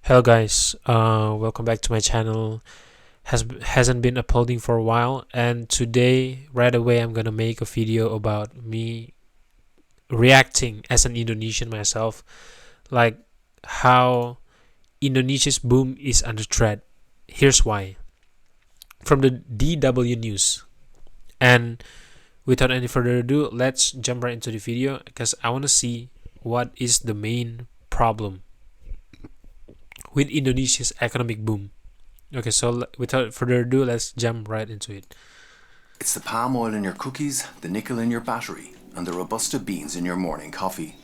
Hello guys, welcome back to my channel. Hasn't been uploading for a while, and today right away I'm gonna make a video about me reacting as an Indonesian myself, like how Indonesia's boom is under threat. Here's why. From the DW News. And without any further ado, let's jump right into the video because I want to see what is the main problem with Indonesia's economic boom. Okay, so without further ado, let's jump right into it. It's the palm oil in your cookies, the nickel in your battery, and the Robusta beans in your morning coffee.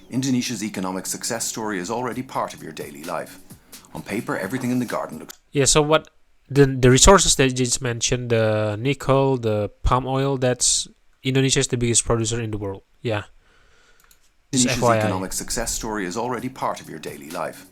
Indonesia's economic success story is already part of your daily life. On paper, everything in the garden looks... Yeah, so what the resources that you just mentioned, the nickel, the palm oil, that's Indonesia is the biggest producer in the world. Yeah. Indonesia's economic success story is already part of your daily life.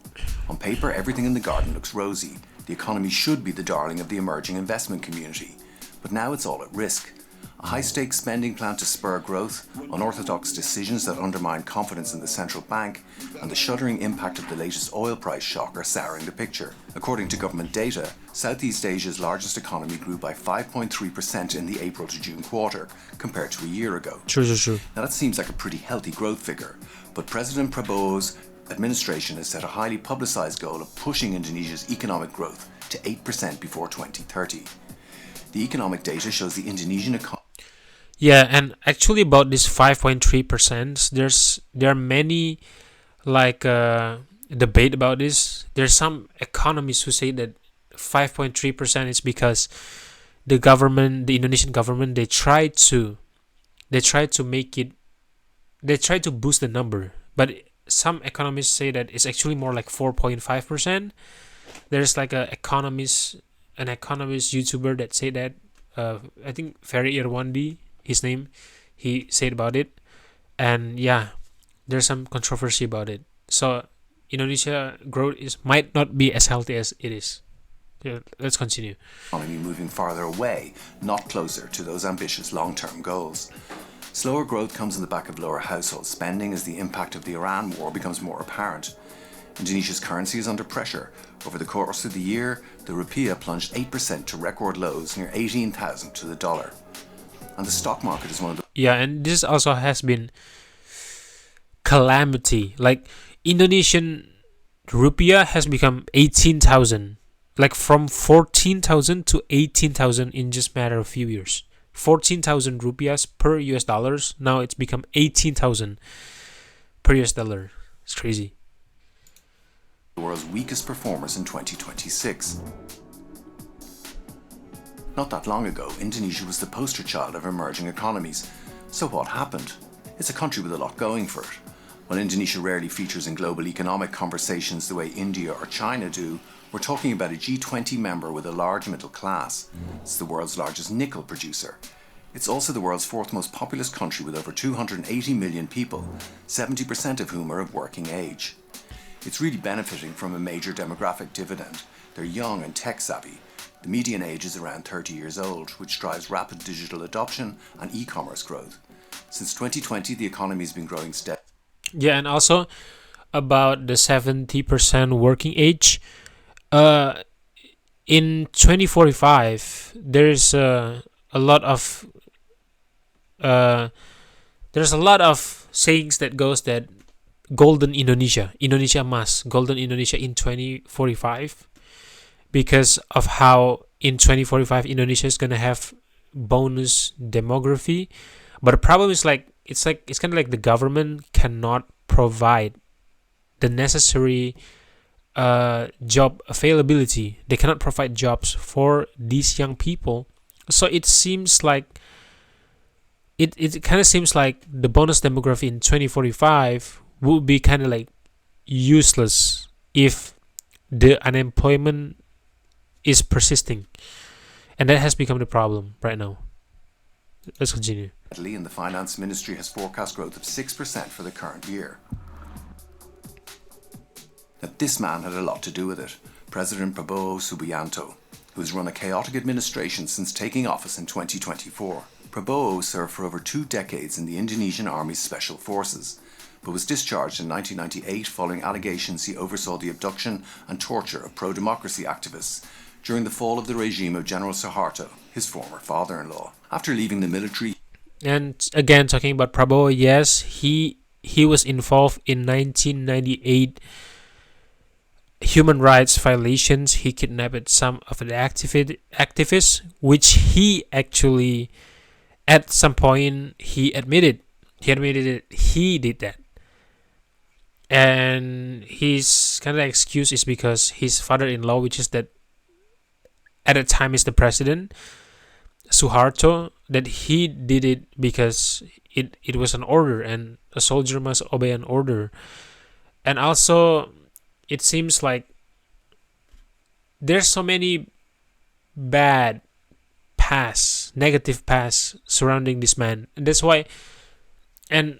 On paper, everything in the garden looks rosy. The economy should be the darling of the emerging investment community. But now it's all at risk. A high-stakes spending plan to spur growth, unorthodox decisions that undermine confidence in the central bank, and the shuddering impact of the latest oil price shock are souring the picture. According to government data, Southeast Asia's largest economy grew by 5.3% in the April to June quarter, compared to a year ago. True. Now that seems like a pretty healthy growth figure, but President Prabowo's administration has set a highly publicized goal of pushing Indonesia's economic growth to 8% before 2030. The economic data shows the Indonesian economy... Yeah, and actually about this 5.3%, there are many debate about this. There's some economists who say that 5.3% is because the government, the Indonesian government, they try to boost the number, but some economists say that it's actually more like 4.5%. There's like an economist YouTuber that say that I think Ferry Irwandi, his name, he said about it, and yeah, there's some controversy about it. So Indonesia growth might not be as healthy as it is. Yeah, let's continue. Economy moving farther away, not closer to those ambitious long-term goals. Slower growth comes in the back of lower household spending as the impact of the Iran war becomes more apparent. Indonesia's currency is under pressure. Over the course of the year, the rupiah plunged 8% to record lows near 18,000 to the dollar. And the stock market is one of the... Yeah, and this also has been calamity. Like Indonesian rupiah has become 18,000. Like from 14,000 to 18,000 in just matter of few years. 14,000 rupiahs per US dollars. Now it's become 18,000 per US dollar. It's crazy. The world's weakest performers in 2026. Not that long ago, Indonesia was the poster child of emerging economies. So what happened? It's a country with a lot going for it. While Indonesia rarely features in global economic conversations the way India or China do, we're talking about a G20 member with a large middle class. It's the world's largest nickel producer. It's also the world's fourth most populous country with over 280 million people, 70% of whom are of working age. It's really benefiting from a major demographic dividend. They're young and tech-savvy. The median age is around 30 years old, which drives rapid digital adoption and e-commerce growth. Since 2020, the economy has been growing steadily. Yeah, and also about the 70% working age. In 2045, there's a lot of sayings that goes that golden Indonesia emas, golden Indonesia in 2045, because of how in 2045 Indonesia is gonna have bonus demography. But the problem is it's kind of like the government cannot provide the necessary job availability. They cannot provide jobs for these young people. So it seems like it kind of seems like the bonus demography in 2045 would be kind of like useless if the unemployment is persisting, and that has become the problem right now. Let's continue. And the finance ministry has forecast growth of 6% for the current year. Now, this man had a lot to do with it, President Prabowo Subianto, who has run a chaotic administration since taking office in 2024. Prabowo served for over 2 decades in the Indonesian Army's Special Forces, but was discharged in 1998 following allegations he oversaw the abduction and torture of pro-democracy activists during the fall of the regime of General Suharto, his former father-in-law. After leaving the military, And again, talking about Prabowo, yes, he was involved in 1998 human rights violations. He kidnapped some of the activists, which he actually, at some point, he admitted. He admitted it. He did that. And his kind of excuse is because his father-in-law, which is that at the time is the president, Suharto, that he did it because it was an order and a soldier must obey an order. And also, it seems like there's so many bad negative past surrounding this man. And that's why, and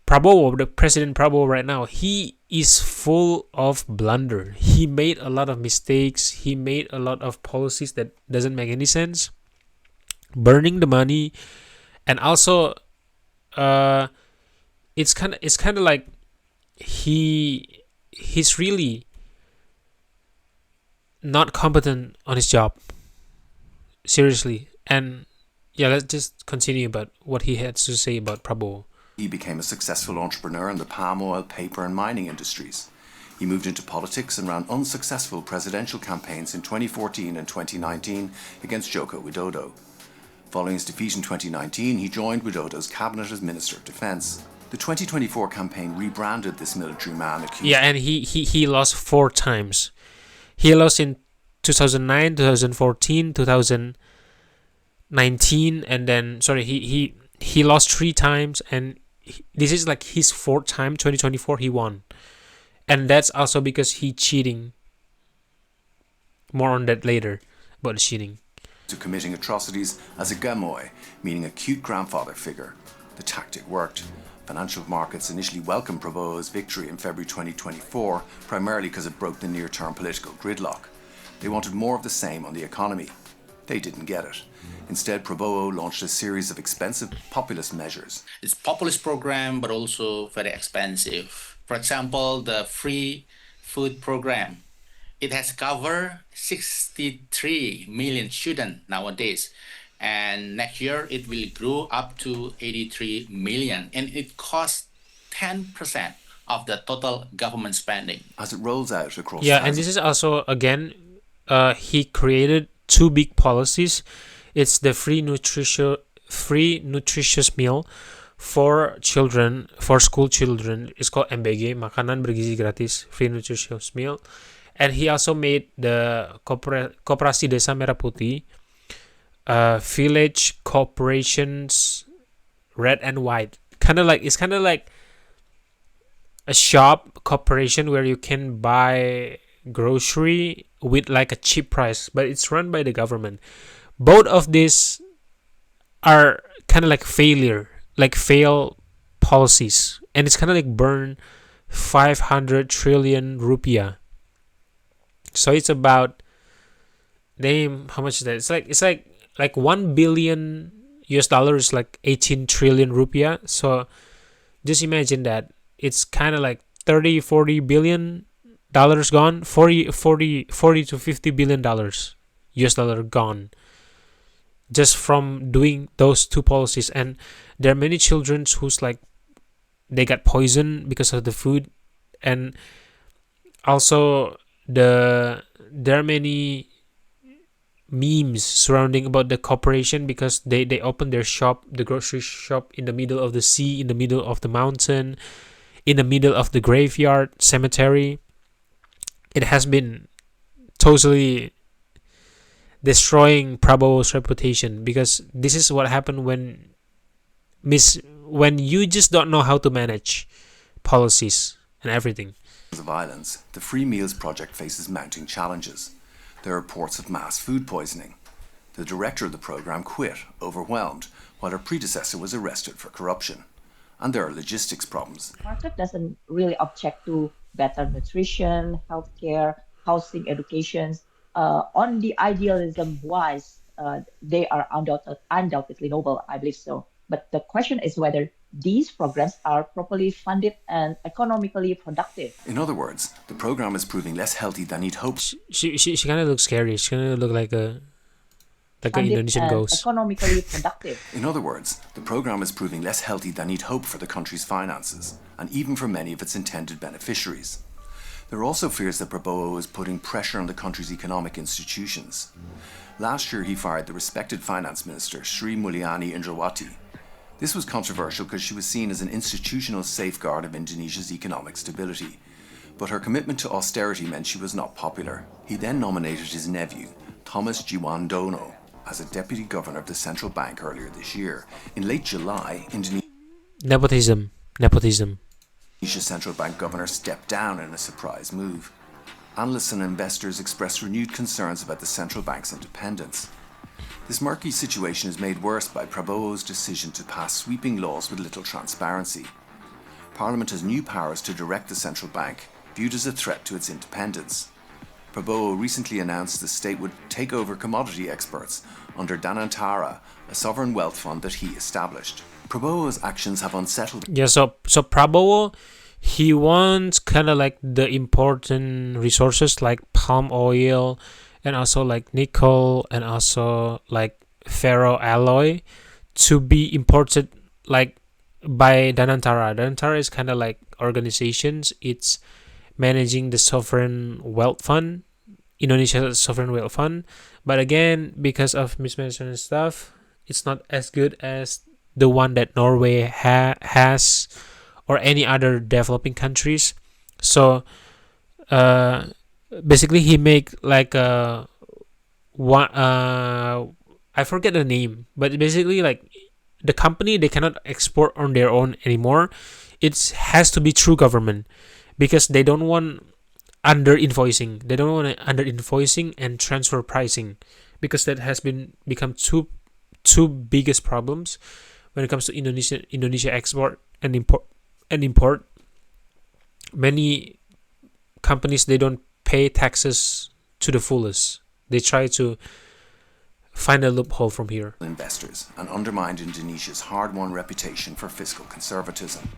Prabowo, the President Prabowo right now, he is full of blunder. He made a lot of mistakes. He made a lot of policies that doesn't make any sense. Burning the money, and also, it's kind of like he's really not competent on his job. Seriously, and yeah, let's just continue about what he had to say about Prabowo. he became a successful entrepreneur in the palm oil, paper, and mining industries. He moved into politics and ran unsuccessful presidential campaigns in 2014 and 2019 against Joko Widodo. Following his defeat in 2019, he joined Widodo's cabinet as Minister of Defence. The 2024 campaign rebranded this military man accused. Yeah, and he lost 4 times. He lost in 2009, 2014, 2019, and then he lost 3 times, and this is like his 4th time. 2024 he won, and that's also because he cheating. More on that later about the cheating. To committing atrocities as a gamoy, meaning a cute grandfather figure. The tactic worked. Financial markets initially welcomed Prabowo's victory in February 2024, primarily because it broke the near-term political gridlock. They wanted more of the same on the economy. They didn't get it. Instead, Prabowo launched a series of expensive populist measures. It's populist program, but also very expensive. For example, the free food program. It has covered 63 million students nowadays. And next year, it will grow up to 83 million. And it costs 10% of the total government spending. As it rolls out across Yeah, and this is also, again, he created 2 big policies. It's the free nutritious meal for children, for school children. It's called MBG, makanan bergizi gratis, free nutritious meal. And he also made the Koperasi Desa Merah Putih, village corporations, red and white. It's kind of like a shop corporation where you can buy grocery with like a cheap price, but it's run by the government. Both of these are kind of like fail policies, and it's kind of like burn 500 trillion rupiah. So it's about, how much is that? It's like 1 billion US dollars, like 18 trillion rupiah. So just imagine that it's kind of like 30-40 billion dollars gone, 40 to 50 billion dollars US dollar gone, just from doing those 2 policies. And there are many children who's like, they got poisoned because of the food. And also there are many memes surrounding about the corporation because they open their shop, the grocery shop, in the middle of the sea, in the middle of the mountain, in the middle of the graveyard cemetery. It has been totally destroying Prabowo's reputation, because this is what happened when you just don't know how to manage policies and everything. The violence, the Free Meals Project faces mounting challenges. There are reports of mass food poisoning. The director of the program quit, overwhelmed, while her predecessor was arrested for corruption. And there are logistics problems. Market doesn't really object to better nutrition, healthcare, housing, education. On the idealism wise, they are undoubtedly noble, I believe so. But the question is whether these programs are properly funded and economically productive. In other words, the program is proving less healthy than he'd hoped. She kind of looks scary. She kind of look like a Funded Indonesian and ghost. economically productive. In other words, the program is proving less healthy than he'd hoped for the country's finances, and even for many of its intended beneficiaries. There are also fears that Prabowo is putting pressure on the country's economic institutions. Last year, he fired the respected finance minister, Sri Mulyani Indrawati. This was controversial because she was seen as an institutional safeguard of Indonesia's economic stability. But her commitment to austerity meant she was not popular. He then nominated his nephew, Thomas Jiwandono, as a deputy governor of the central bank earlier this year. In late July, Nepotism. Indonesia's central bank governor stepped down in a surprise move. Analysts and investors expressed renewed concerns about the central bank's independence. This murky situation is made worse by Prabowo's decision to pass sweeping laws with little transparency. Parliament has new powers to direct the central bank, viewed as a threat to its independence. Prabowo recently announced the state would take over commodity exports under Danantara, a sovereign wealth fund that he established. Prabowo's actions have unsettled. Yeah, so Prabowo, he wants kind of like the important resources like palm oil and also like nickel and also like ferroalloy to be imported like by Danantara. Danantara is kind of like organizations. It's managing the sovereign wealth fund, Indonesia's sovereign wealth fund. But again, because of mismanagement and stuff, it's not as good as the one that Norway has or any other developing countries. So basically he make like a one I forget the name, but basically like the company, they cannot export on their own anymore. It has to be through government because they don't want under invoicing. They don't want under invoicing and transfer pricing because that has become two biggest problems when it comes to Indonesia export and import. Many companies, they don't pay taxes to the fullest. They try to find a loophole from here. Investors and undermined Indonesia's hard-won reputation for fiscal conservatism.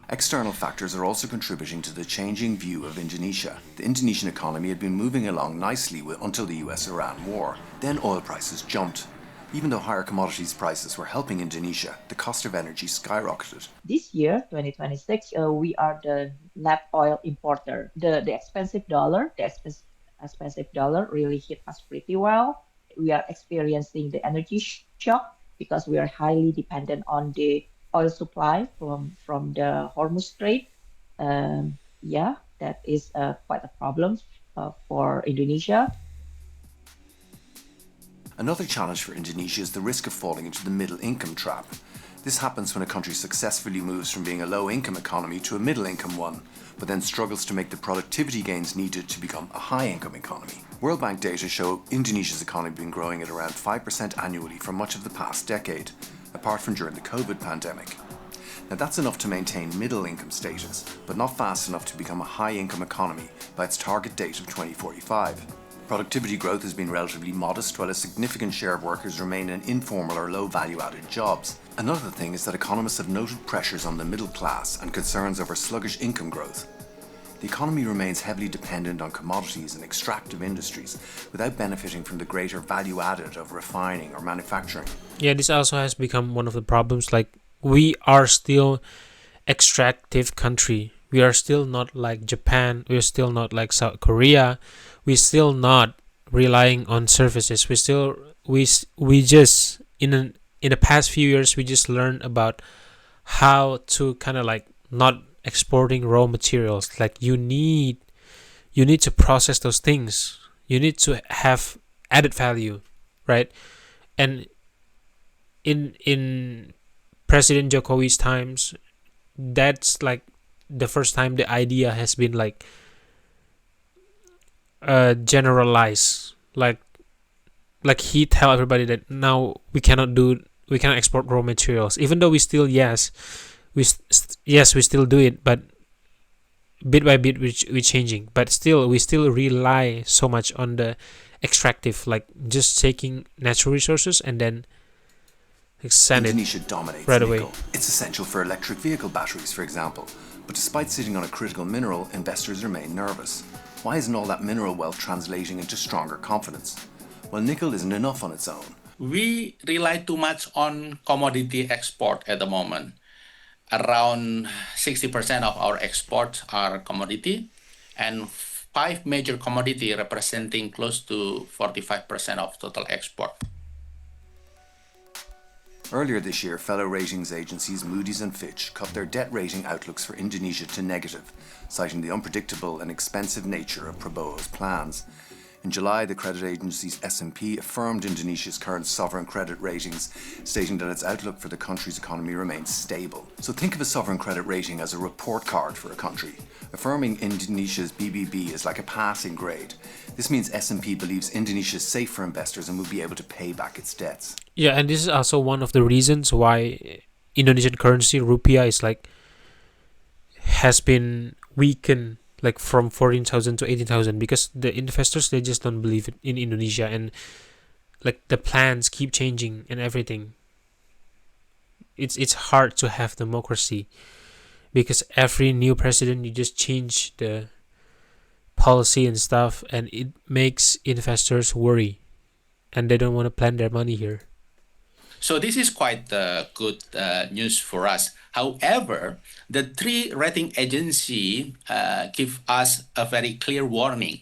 External factors are also contributing to the changing view of Indonesia. The Indonesian economy had been moving along nicely until the US-Iran war. Then oil prices jumped. Even though higher commodities prices were helping Indonesia, the cost of energy skyrocketed. This year, 2026, we are the net oil importer. The expensive dollar really hit us pretty well. We are experiencing the energy shock because we are highly dependent on the oil supply from the Hormuz Strait. That is quite a problem for Indonesia. Another challenge for Indonesia is the risk of falling into the middle income trap. This happens when a country successfully moves from being a low-income economy to a middle-income one, but then struggles to make the productivity gains needed to become a high-income economy. World Bank data show Indonesia's economy has been growing at around 5% annually for much of the past decade, apart from during the COVID pandemic. Now that's enough to maintain middle-income status, but not fast enough to become a high-income economy by its target date of 2045. Productivity growth has been relatively modest, while a significant share of workers remain in informal or low value-added jobs. Another thing is that economists have noted pressures on the middle class and concerns over sluggish income growth. The economy remains heavily dependent on commodities and extractive industries, without benefiting from the greater value added of refining or manufacturing. Yeah, this also has become one of the problems. Like, we are still extractive country. We are still not like Japan. We are still not like South Korea. We're still not relying on services. We just in the past few years we just learned about how to kind of like not exporting raw materials. Like you need to process those things. You need to have added value, right? And in President Jokowi's times, that's like the first time the idea has been like generalized. Like he tell everybody that now we cannot export raw materials, even though we still we still do it, but bit by bit we're changing. But still we still rely so much on the extractive, like just taking natural resources and then Send it Indonesia dominates right away. nickel. It's essential for electric vehicle batteries, for example. But despite sitting on a critical mineral, investors remain nervous. Why isn't all that mineral wealth translating into stronger confidence? Well, nickel isn't enough on its own. We rely too much on commodity export at the moment. Around 60% of our exports are commodity, and five major commodity representing close to 45% of total export. Earlier this year, fellow ratings agencies Moody's and Fitch cut their debt rating outlooks for Indonesia to negative, citing the unpredictable and expensive nature of Prabowo's plans. In July, the credit agencies S&P affirmed Indonesia's current sovereign credit ratings, stating that its outlook for the country's economy remains stable. So think of a sovereign credit rating as a report card for a country. Affirming Indonesia's BBB is like a passing grade. This means S&P believes Indonesia is safe for investors and will be able to pay back its debts. Yeah, and this is also one of the reasons why Indonesian currency rupiah is has been weakened from 14,000 to 18,000, because the investors, they just don't believe in Indonesia, and the plans keep changing and everything. It's hard to have democracy because every new president, you just change the policy and stuff, and it makes investors worry, and they don't want to plan their money here. So this is quite good news for us. However, the three rating agency give us a very clear warning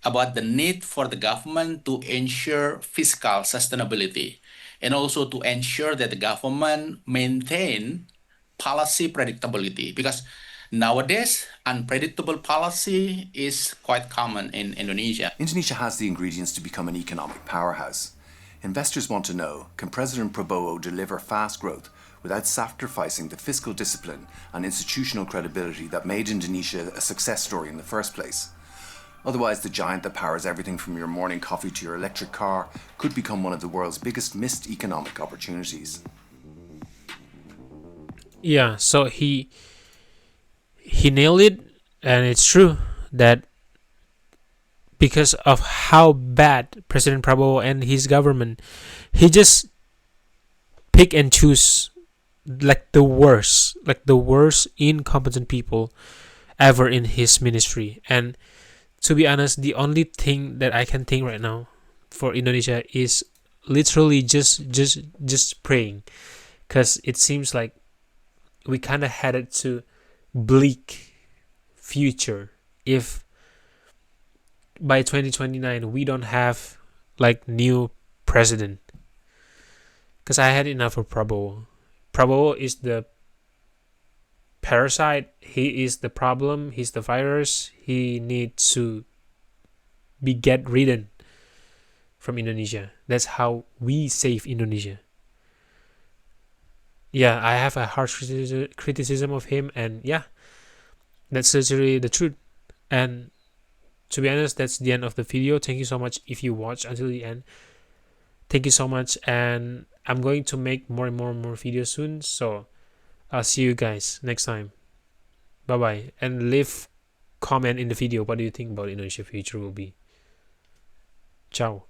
about the need for the government to ensure fiscal sustainability, and also to ensure that the government maintain policy predictability, because nowadays unpredictable policy is quite common in Indonesia. Indonesia has the ingredients to become an economic powerhouse. Investors want to know, can President Prabowo deliver fast growth without sacrificing the fiscal discipline and institutional credibility that made Indonesia a success story in the first place? Otherwise, the giant that powers everything from your morning coffee to your electric car could become one of the world's biggest missed economic opportunities. Yeah, so he nailed it, and it's true that because of how bad President Prabowo and his government, he just pick and choose the worst incompetent people ever in his ministry. And to be honest, the only thing that I can think right now for Indonesia is literally just praying, because it seems like we kind of headed to bleak future if by 2029 we don't have new president. Because I had enough of Prabowo. Prabowo is the parasite. He is the problem. He's the virus. He needs to be get ridden from Indonesia. That's how we save Indonesia. Yeah, I have a harsh criticism of him, and yeah, that's literally the truth. And to be honest, that's the end of the video. Thank you so much if you watch until the end. Thank you so much, and I'm going to make more and more videos soon, so I'll see you guys next time. Bye bye, and leave comment in the video what do you think about Indonesia future will be. Ciao.